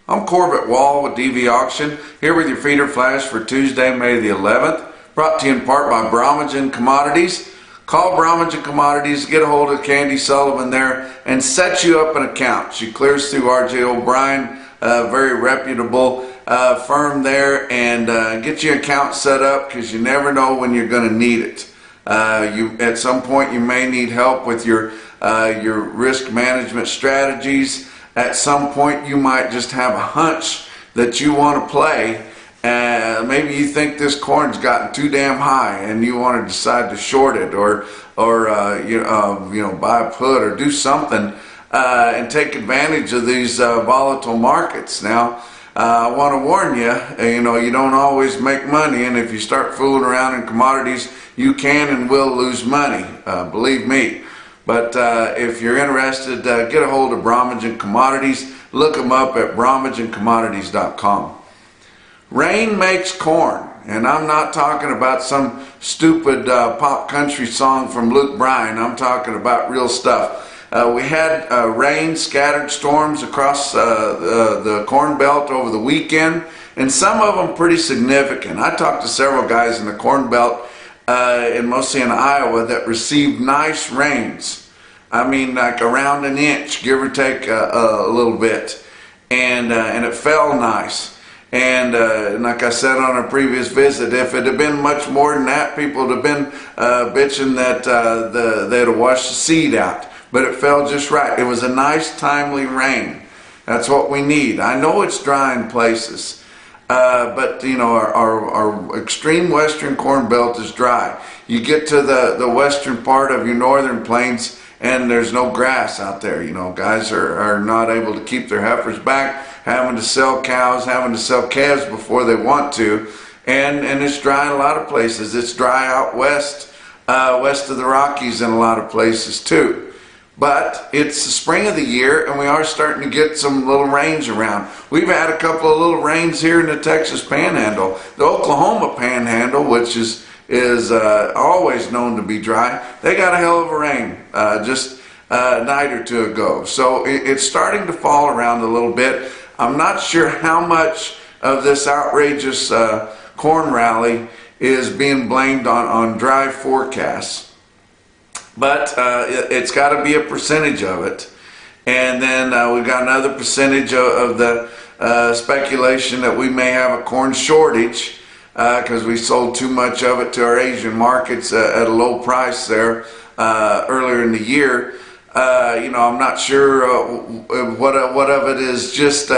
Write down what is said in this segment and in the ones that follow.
I'm Corbett Wall with DV Auction, here with your feeder flash for Tuesday, May the 11th, brought to you in part by Bromwich Commodities. Call Bromwich Commodities, get a hold of Candy Sullivan there, and set you up an account. She clears through R.J. O'Brien, a very reputable firm there, and get your account set up because you never know when you're going to need it. At some point you may need help with your risk management strategies. At some point you might just have a hunch that you want to play. Maybe you think this corn's gotten too damn high and you want to decide to short it or buy a put or do something and take advantage of these volatile markets. Now, I want to warn you, you don't always make money, and if you start fooling around in commodities, you can and will lose money, believe me. But if you're interested, get a hold of Bromwich Commodities. Look them up at bromwichcommodities.com. Rain makes corn, and I'm not talking about some stupid pop country song from Luke Bryan. I'm talking about real stuff. We had rain, scattered storms across the Corn Belt over the weekend, and some of them pretty significant. I talked to several guys in the Corn Belt, and mostly in Iowa, that received nice rains. I mean, like around an inch, give or take a little bit, and it fell nice. And like I said on a previous visit, if it had been much more than that, people would have been bitching that they'd have washed the seed out. But it fell just right. It was a nice, timely rain. That's what we need. I know it's dry in places, but our extreme western corn belt is dry. You get to the western part of your northern plains, and there's no grass out there. Guys are not able to keep their heifers back, having to sell cows, having to sell calves before they want to, and it's dry in a lot of places. It's dry out west, west of the Rockies in a lot of places too. But it's the spring of the year, and we are starting to get some little rains around. We've had a couple of little rains here in the Texas Panhandle. The Oklahoma Panhandle, which is always known to be dry, they got a hell of a rain just a night or two ago. So it's starting to fall around a little bit. I'm not sure how much of this outrageous corn rally is being blamed on dry forecasts. But it's got to be a percentage of it. And then we've got another percentage of the speculation that we may have a corn shortage because we sold too much of it to our Asian markets at a low price there earlier in the year. I'm not sure what of it is just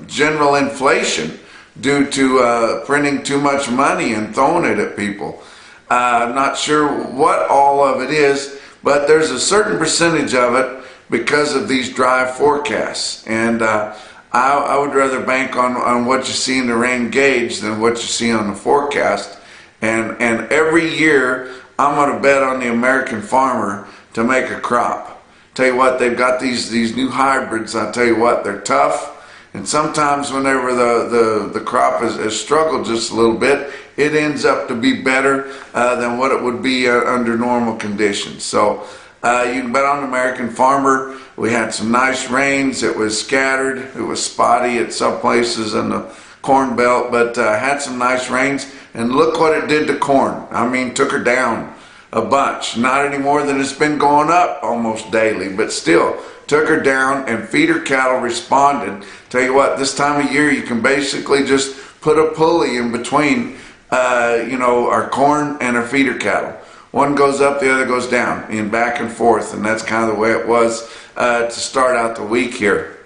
general inflation due to printing too much money and throwing it at people. I'm not sure what all of it is, but there's a certain percentage of it because of these dry forecasts. And I would rather bank on what you see in the rain gauge than what you see on the forecast. And every year, I'm going to bet on the American farmer to make a crop. Tell you what, they've got these new hybrids. I tell you what, they're tough. And sometimes whenever the crop has struggled just a little bit, it ends up to be better than what it would be under normal conditions. So you can bet on the American farmer. We had some nice rains. It was scattered. It was spotty at some places in the Corn Belt, but had some nice rains. And look what it did to corn. I mean, took her down a bunch. Not any more than it's been going up almost daily, but still took her down, and feeder cattle responded. Tell you what, this time of year you can basically just put a pulley in between our corn and our feeder cattle. One goes up, the other goes down, and back and forth, and that's kind of the way it was to start out the week here.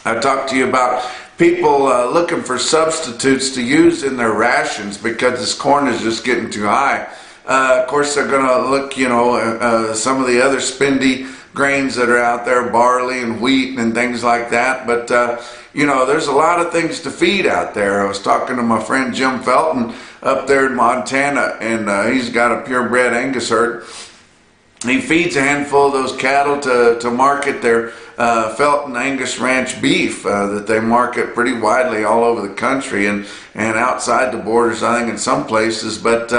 I talked to you about people looking for substitutes to use in their rations because this corn is just getting too high. Of course, they're going to look, some of the other spendy grains that are out there, barley and wheat and things like that. But, there's a lot of things to feed out there. I was talking to my friend Jim Felton up there in Montana, and he's got a purebred Angus herd. He feeds a handful of those cattle to market their Felton Angus Ranch beef that they market pretty widely all over the country and outside the borders, I think, in some places. But,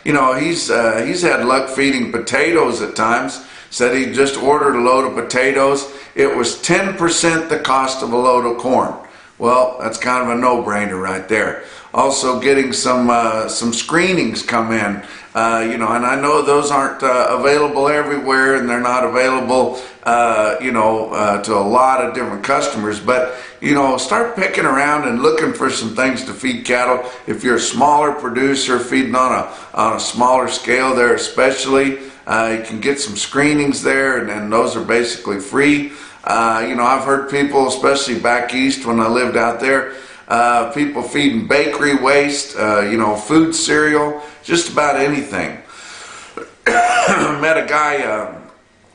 he's had luck feeding potatoes at times. Said he just ordered a load of potatoes. It was 10% the cost of a load of corn. Well, that's kind of a no-brainer right there. Also, getting some screenings come in, and I know those aren't available everywhere, and they're not available, to a lot of different customers. But start picking around and looking for some things to feed cattle. If you're a smaller producer feeding on a smaller scale, there especially, you can get some screenings there, and those are basically free. I've heard people, especially back east when I lived out there, people feeding bakery waste, food cereal, just about anything. Met a guy,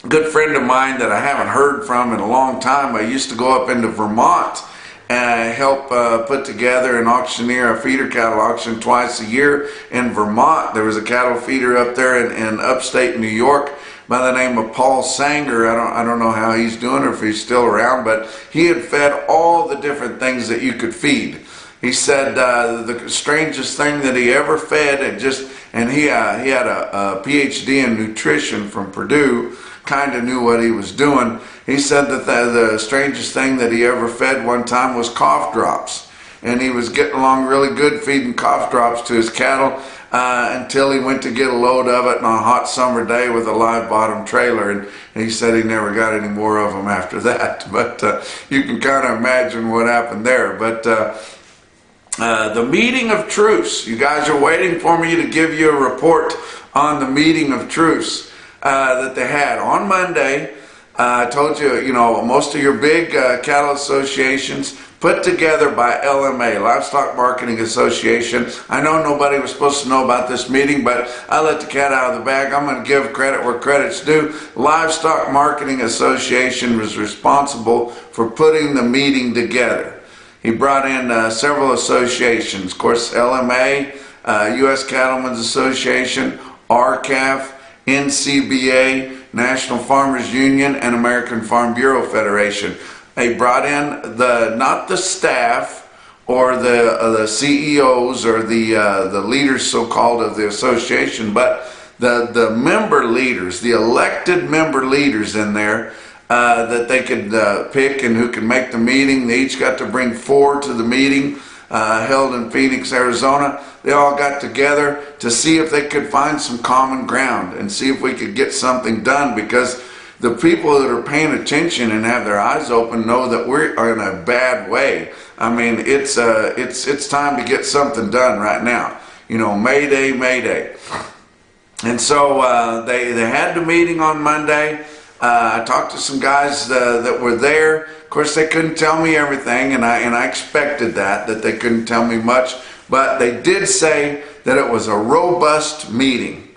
good friend of mine that I haven't heard from in a long time. I used to go up into Vermont and help put together an auctioneer, a feeder cattle auction twice a year in Vermont. There was a cattle feeder up there in upstate New York by the name of Paul Sanger. I don't know how he's doing or if he's still around, but he had fed all the different things that you could feed. He said the strangest thing that he ever fed, and he had a PhD in nutrition from Purdue, kind of knew what he was doing. He said that the strangest thing that he ever fed one time was cough drops, and he was getting along really good feeding cough drops to his cattle until he went to get a load of it on a hot summer day with a live bottom trailer, and he said he never got any more of them after that. But you can kind of imagine what happened there. But the meeting of truce, you guys are waiting for me to give you a report on the meeting of truce that they had on Monday. I told you, most of your big cattle associations put together by LMA, Livestock Marketing Association. I know nobody was supposed to know about this meeting, but I let the cat out of the bag. I'm going to give credit where credit's due. Livestock Marketing Association was responsible for putting the meeting together. He brought in several associations, of course, LMA, U.S. Cattlemen's Association, RCAF, NCBA, National Farmers Union, and American Farm Bureau Federation. They brought in not the staff or the CEOs or the leaders, so-called, of the association, but the member leaders, the elected member leaders in there that they could pick and who could make the meeting. They each got to bring 4 to the meeting held in Phoenix, Arizona. They all got together to see if they could find some common ground and see if we could get something done, because the people that are paying attention and have their eyes open know that we're in a bad way. I mean, it's time to get something done right now. Mayday, Mayday. And so they had the meeting on Monday. I talked to some guys that were there. Of course, they couldn't tell me everything, and I expected that they couldn't tell me much. But they did say that it was a robust meeting,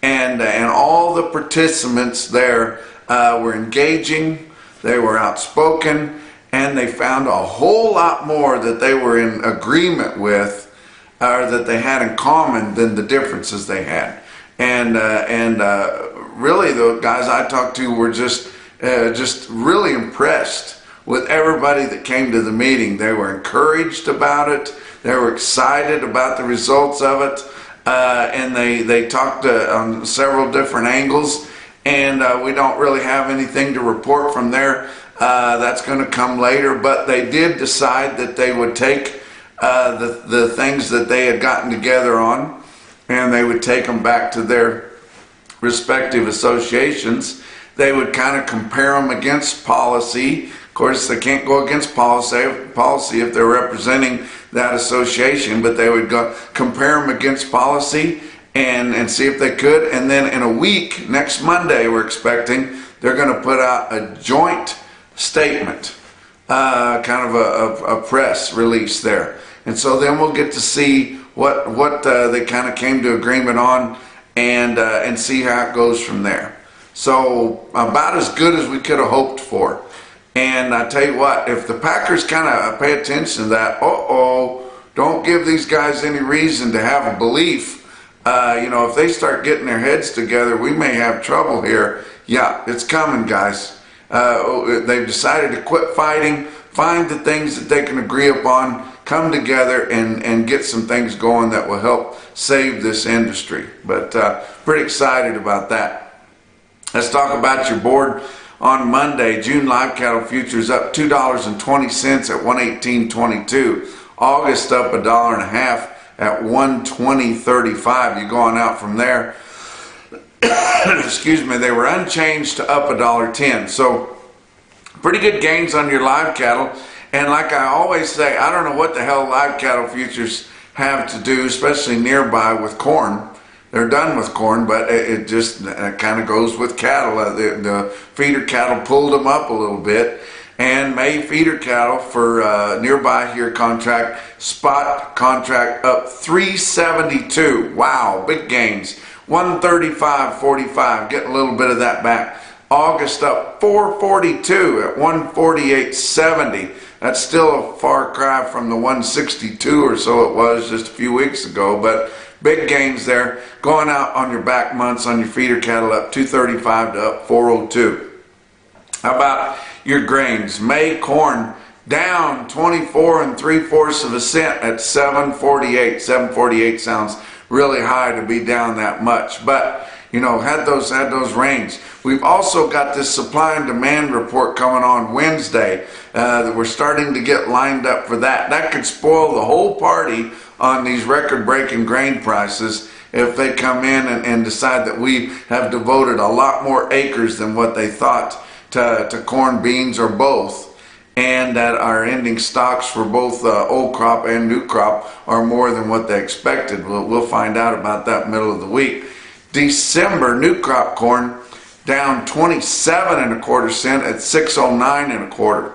and all the participants there were engaging, they were outspoken, and they found a whole lot more that they were in agreement with, or that they had in common, than the differences they had. And really, the guys I talked to were just really impressed with everybody that came to the meeting. They were encouraged about it. They were excited about the results of it, and they talked on several different angles. And we don't really have anything to report from there. That's going to come later. But they did decide that they would take the things that they had gotten together on, and they would take them back to their respective associations. They would kind of compare them against policy. Of course, they can't go against policy if they're representing that association, but they would go compare them against policy and see if they could. And then in a week, next Monday, we're expecting, they're going to put out a joint statement, kind of a press release there. And so then we'll get to see what they kind of came to agreement on, and see how it goes from there. So about as good as we could have hoped for. And I tell you what, if the Packers kind of pay attention to that, don't give these guys any reason to have a belief. If they start getting their heads together, we may have trouble here. Yeah, it's coming, guys. They've decided to quit fighting, find the things that they can agree upon, come together and get some things going that will help save this industry. But pretty excited about that. Let's talk about your board. on Monday. June live cattle futures up $2.20 at 118.22. August up $1.50 at 120.35. You're going out from there. Excuse me, they were unchanged to up $1.10. So pretty good gains on your live cattle. And like I always say, I don't know what the hell live cattle futures have to do, especially nearby, with corn. They're done with corn, but it just kind of goes with cattle. The feeder cattle pulled them up a little bit. And May feeder cattle for nearby here spot contract up 372. Wow, big gains. 135.45, getting a little bit of that back. August up 442 at 148.70. That's still a far cry from the 162 or so it was just a few weeks ago, but big gains there. Going out on your back months on your feeder cattle up 235 to up 402. How about your grains? May corn down 24 3/4 cents at 748. 748 sounds really high to be down that much, but you know, had those rains. We've also got this supply and demand report coming on Wednesday that we're starting to get lined up for that. That could spoil the whole party on these record-breaking grain prices if they come in and decide that we have devoted a lot more acres than what they thought to corn, beans, or both, and that our ending stocks for both old crop and new crop are more than what they expected. We'll find out about that middle of the week. December new crop corn down 27 1/4 cents at 609 1/4.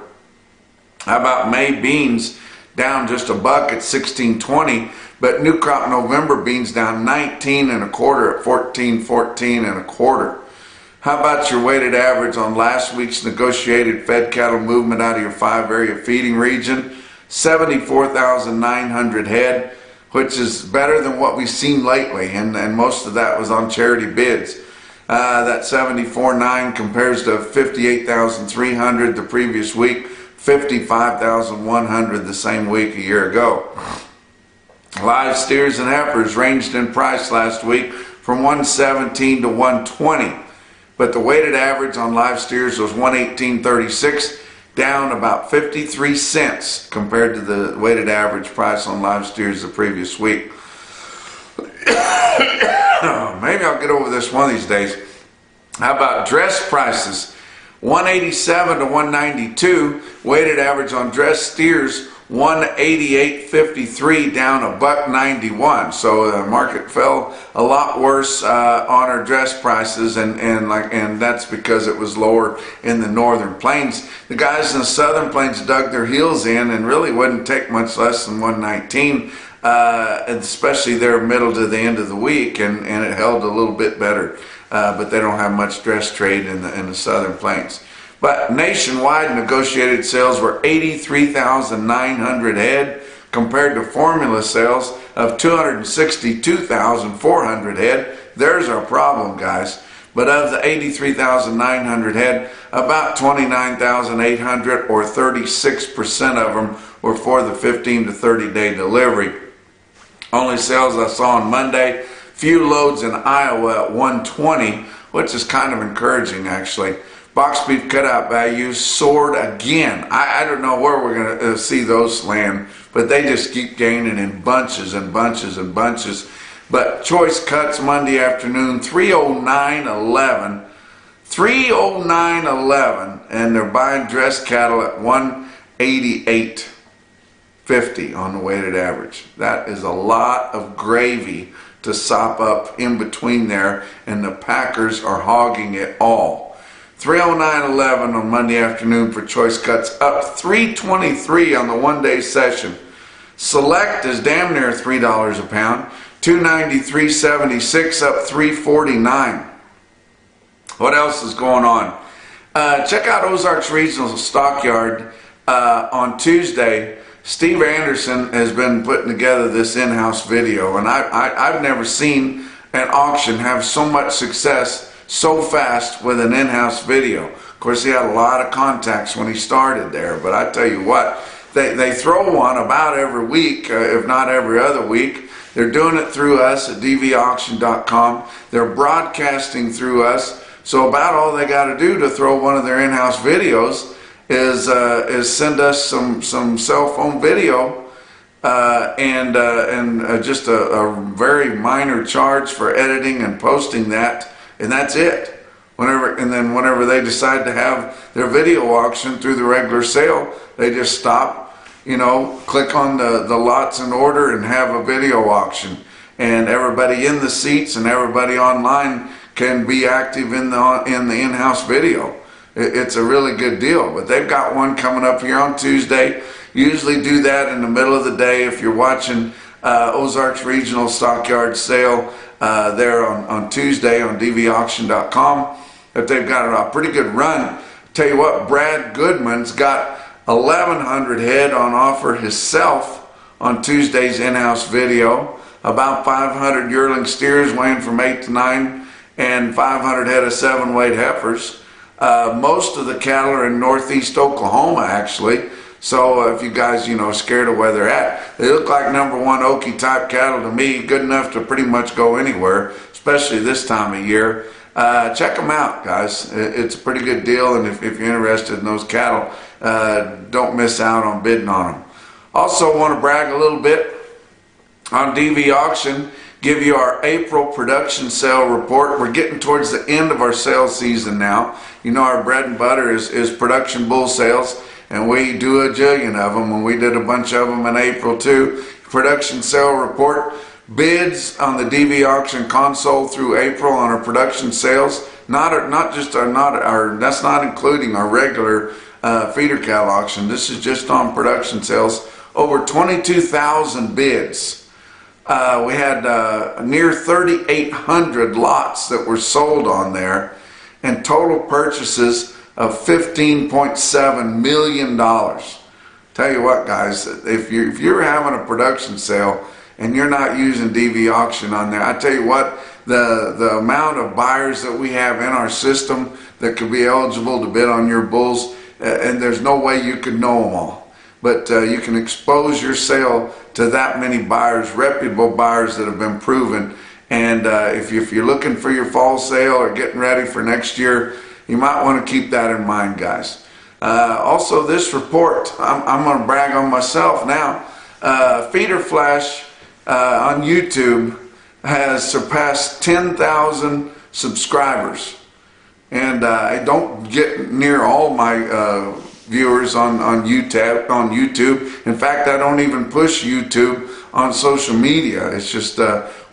How about May beans down just a buck at 16.20, but new crop November beans down 19 1/4 at 14.14 1/4. How about your weighted average on last week's negotiated fed cattle movement out of your 5-area feeding region? 74,900 head, which is better than what we've seen lately, and most of that was on charity bids. That 74.9 compares to 58,300 the previous week, 55,100 the same week a year ago. Live steers and heifers ranged in price last week from 117 to 120, but the weighted average on live steers was 118.36, down about 53 cents compared to the weighted average price on live steers the previous week. Maybe I'll get over this one of these days. How about dress prices? 187 to 192, weighted average on dress steers 188.53, down $1.91. So the market fell a lot worse on our dress prices, and that's because it was lower in the northern plains. The guys in the southern plains dug their heels in and really wouldn't take much less than 119, especially there middle to the end of the week, and it held a little bit better. But they don't have much dress trade in the southern plains. But nationwide negotiated sales were 83,900 head compared to formula sales of 262,400 head. There's our problem, guys. But of the 83,900 head, about 29,800 or 36% of them were for the 15 to 30 day delivery. Only sales I saw on Monday, few loads in Iowa at 120, which is kind of encouraging actually. Box beef cutout values soared again. I don't know where we're going to see those land, but they just keep gaining in bunches and bunches and bunches. But choice cuts Monday afternoon, 309.11. 309.11, and they're buying dress cattle at 188.50 on the weighted average. That is a lot of gravy to sop up in between there, and the packers are hogging it all. 309.11 on Monday afternoon for choice cuts, up 323 on the one-day session. Select is damn near $3 a pound, 293.76, up 349. What else is going on? Check out Ozarks Regional Stockyard on Tuesday. Steve Anderson has been putting together this in-house video, and I've never seen an auction have so much success so fast with an in-house video. Of course, he had a lot of contacts when he started there, but I tell you what, they throw one about every week, if not every other week. They're doing it through us at dvauction.com. They're broadcasting through us So about all they got to do to throw one of their in-house videos is send us some cell phone video and just a very minor charge for editing and posting that, and that's it. Whenever they decide to have their video auction through the regular sale, they just stop, click on the lots in order and have a video auction, and everybody in the seats and everybody online can be active in the in-house video. It's a really good deal. But they've got one coming up here on Tuesday. Usually do that in the middle of the day if you're watching Ozarks Regional Stockyard Sale there on Tuesday on dvauction.com. If they've got a pretty good run. Tell you what, Brad Goodman's got 1,100 head on offer himself on Tuesday's in-house video. About 500 yearling steers weighing from 8 to 9 and 500 head of 7-weight heifers. Most of the cattle are in northeast Oklahoma, actually. So if you guys, scared of where they're at, they look like number one Okie type cattle to me, good enough to pretty much go anywhere, especially this time of year. Check them out, guys. It's a pretty good deal, and if you're interested in those cattle, don't miss out on bidding on them. Also want to brag a little bit on DV Auction, give you our April production sale report. We're getting towards the end of our sales season now. Our bread and butter is production bull sales, and we do a jillion of them, and we did a bunch of them in April too. Production sale report, bids on the DV Auction console through April on our production sales, that's not including our regular feeder cattle auction. This is just on production sales. Over 22,000 bids. We had near 3,800 lots that were sold on there, and total purchases of $15.7 million. Tell you what, guys, if you're having a production sale and you're not using DV Auction on there, I tell you what, the amount of buyers that we have in our system that could be eligible to bid on your bulls, and there's no way you could know them all. But you can expose your sale to that many buyers, reputable buyers that have been proven. And if you're looking for your fall sale or getting ready for next year, you might want to keep that in mind, guys. Also, this report, I'm going to brag on myself now. Feeder Flash on YouTube has surpassed 10,000 subscribers. And I don't get near all my viewers on YouTube. In fact, I don't even push YouTube on social media. It's just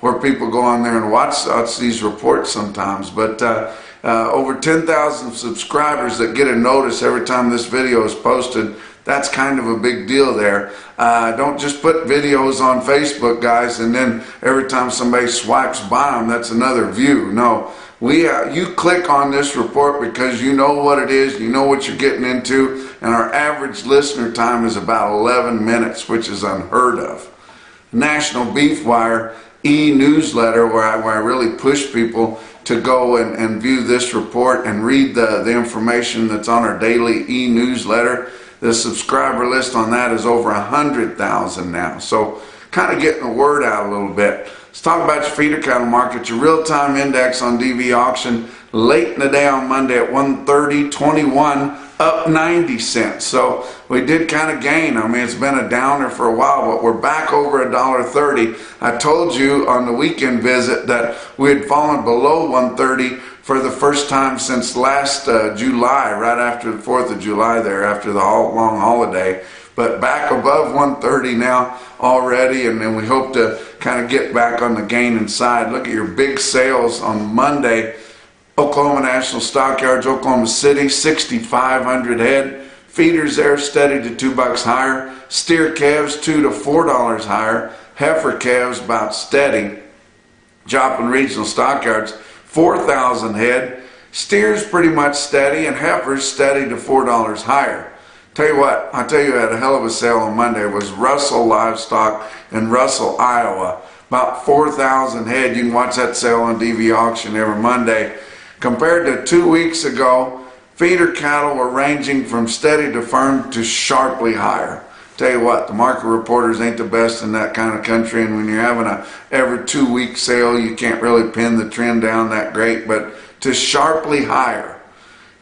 where people go on there and watch these reports sometimes. But over 10,000 subscribers that get a notice every time this video is posted. That's kind of a big deal there. Don't just put videos on Facebook, guys, and then every time somebody swipes by them, that's another view. No. You click on this report because you know what it is, you know what you're getting into, and our average listener time is about 11 minutes, which is unheard of. National Beef Wire e-newsletter, where I really push people to go and view this report and read the information that's on our daily e-newsletter. The subscriber list on that is over 100,000 now, so kind of getting the word out a little bit. Let's talk about your feeder cattle market. Your real-time index on DV Auction late in the day on Monday at 130.21, up 90 cents. So we did kind of gain. I mean, it's been a downer for a while, but we're back over $1.30. I told you on the weekend visit that we had fallen below 130 for the first time since last July, right after the 4th of July there, after the long holiday. But back above 130 now already, and then we hope to kind of get back on the gaining side. Look at your big sales on Monday. Oklahoma National Stockyards, Oklahoma City, 6,500 head. Feeders there steady to $2 higher. Steer calves $2 to $4 higher. Heifer calves about steady. Joplin Regional Stockyards, 4,000 head. Steers pretty much steady, and heifers steady to $4 higher. Tell you what, I tell you, I had a hell of a sale on Monday. It was Russell Livestock in Russell, Iowa. About 4,000 head. You can watch that sale on DV Auction every Monday. Compared to 2 weeks ago, feeder cattle were ranging from steady to firm to sharply higher. Tell you what, the market reporters ain't the best in that kind of country, and when you're having a every 2 week sale, you can't really pin the trend down that great. But to sharply higher.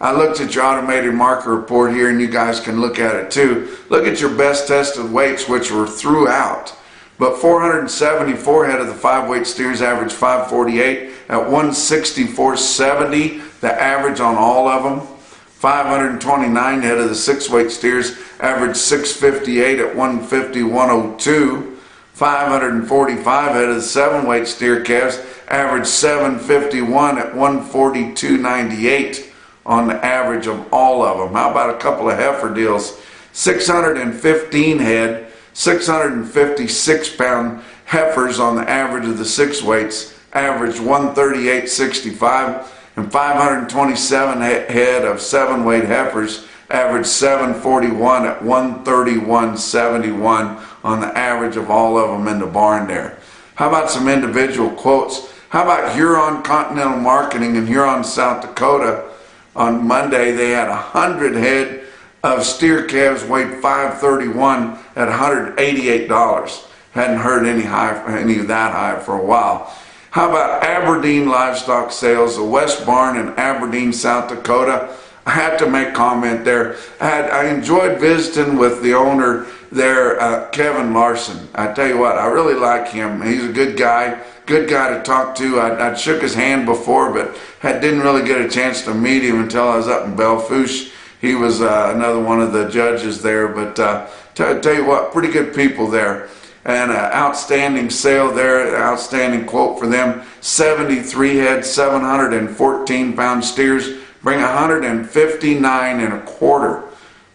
I looked at your automated market report here, and you guys can look at it too. Look at your best tested weights, which were throughout. But 474 head of the 5-weight steers averaged 548 at 164.70, the average on all of them. 529 head of the 6-weight steers averaged 658 at 150.102. 545 head of the 7-weight steer calves averaged 751 at 142.98 on the average of all of them. How about a couple of heifer deals? 615 head, 656-pound heifers on the average of the 6 weights averaged 138.65, and 527 head of 7-weight heifers averaged 741 at 131.71 on the average of all of them in the barn there. How about some individual quotes? How about Huron Continental Marketing in Huron, South Dakota? On Monday, they had 100 head of steer calves weighed 531 at $188. Hadn't heard any of that high for a while. How about Aberdeen livestock sales, the West Barn in Aberdeen, South Dakota? I had to make comment there. I enjoyed visiting with the owner there, Kevin Larson. I tell you what, I really like him. He's a good guy to talk to. I'd shook his hand before, but didn't really get a chance to meet him until I was up in Belfouche. He was another one of the judges there, but tell you what, pretty good people there. And an outstanding sale there, an outstanding quote for them. 73 head, 714-pound steers bring 159.25.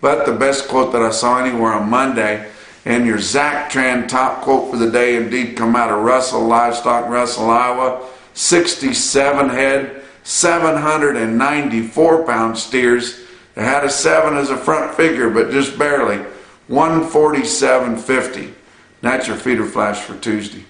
But the best quote that I saw anywhere on Monday, and your Zactran top quote for the day indeed come out of Russell Livestock, Russell, Iowa. 67 head, 794-pound steers. They had a 7 as a front figure, but just barely. 147.50. That's your feeder flash for Tuesday.